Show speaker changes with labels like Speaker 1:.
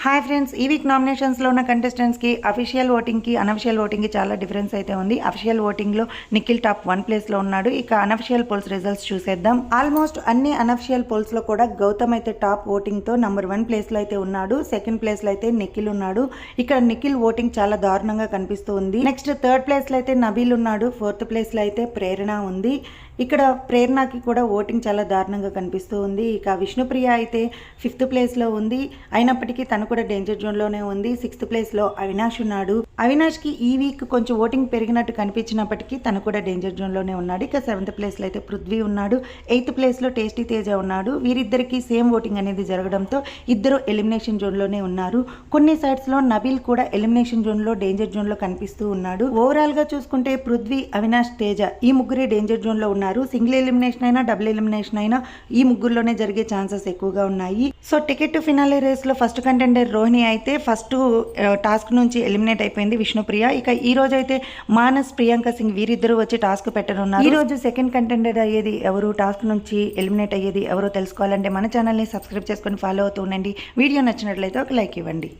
Speaker 1: Hi friends, ఈ week నామినేషన్స్లో ఉన్న కంటెస్టెంట్స్కి official ఓటింగ్కి unofficial ఓటింగ్కి చాలా డిఫరెన్స్ అయితే ఉంది. అఫీషియల్ ఓటింగ్లో నిఖిల్ టాప్ 1 ప్లేస్లో ఉన్నాడు. ఇక అనఫిషియల్ పోల్స్ రిజల్ట్స్ చూసేద్దాం. ఆల్మోస్ట్ అన్ని అనఫిషియల్ పోల్స్లో కూడా గౌతమ్ అయితే టాప్ ఓటింగ్తో నంబర్ 1 ప్లేస్లో అయితే ఉన్నాడు. సెకండ్ ప్లేస్లో అయితే నిఖిల్ ఉన్నాడు. ఇక్కడ నిఖిల్ ఓటింగ్ చాలా దారుణంగా కనిపిస్తూ ఉంది. నెక్స్ట్ థర్డ్ ప్లేస్లో అయితే నబీల్ ఉన్నాడు. ఫోర్త్ ప్లేస్లో అయితే ప్రేరణ ఉంది. ఇక్కడ ప్రేరణకి కూడా ఓటింగ్ చాలా దారుణంగా కనిపిస్తూ ఉంది. ఇక విష్ణుప్రియ అయితే 5th ప్లేస్లో ఉంది. అయినప్పటికీ తను కూడా డేంజర్ జోన్లోనే ఉంది. 6th ప్లేస్లో అవినాష్ ఉన్నాడు. అవినాష్కి ఈ వీక్ కొంచెం ఓటింగ్ పెరిగినట్టు కనిపించినప్పటికీ తను కూడా డేంజర్ జోన్లోనే ఉన్నాడు. ఇక 7th ప్లేస్లో అయితే పృథ్వీ ఉన్నాడు. 8th ప్లేస్లో టేస్టీ తేజ ఉన్నాడు. వీరిద్దరికి సేమ్ ఓటింగ్ అనేది జరగడంతో ఇద్దరు ఎలిమినేషన్ జోన్లోనే ఉన్నారు. కొన్ని సైడ్స్లో నబీల్ కూడా ఎలిమినేషన్ జోన్లో డేంజర్ జోన్లో కనిపిస్తూ ఉన్నాడు. ఓవరాల్గా చూసుకుంటే పృథ్వీ, అవినాష్, తేజ ఈ ముగ్గురే డేంజర్ జోన్లో ఉన్నారు. సింగిల్ ఎలిమినేషన్ అయినా డబుల్ ఎలిమినేషన్ అయినా ఈ ముగ్గురులోనే జరిగే ఛాన్సెస్ ఎక్కువగా ఉన్నాయి. సో టికెట్ టు ఫినాలే రేస్లో ఫస్ట్ కంటెండర్ రోహిణి అయితే ఫస్ట్ టాస్క్ నుంచి ఎలిమినేట్ అయిపోయింది విష్ణుప్రియ. ఇక ఈ రోజు అయితే మానస్, ప్రియాంక సింగ్ వీరిద్దరూ వచ్చి టాస్క్ పెట్టనున్నారు. ఈ రోజు సెకండ్ కంటెండర్ అయ్యేది ఎవరు, టాస్క్ నుంచి ఎలిమినేట్ అయ్యేది ఎవరో తెలుసుకోవాలంటే మన ఛానల్ని సబ్స్క్రైబ్ చేసుకొని ఫాలో అవుతూ ఉండండి. వీడియో నచ్చినట్లయితే ఒక లైక్ ఇవ్వండి.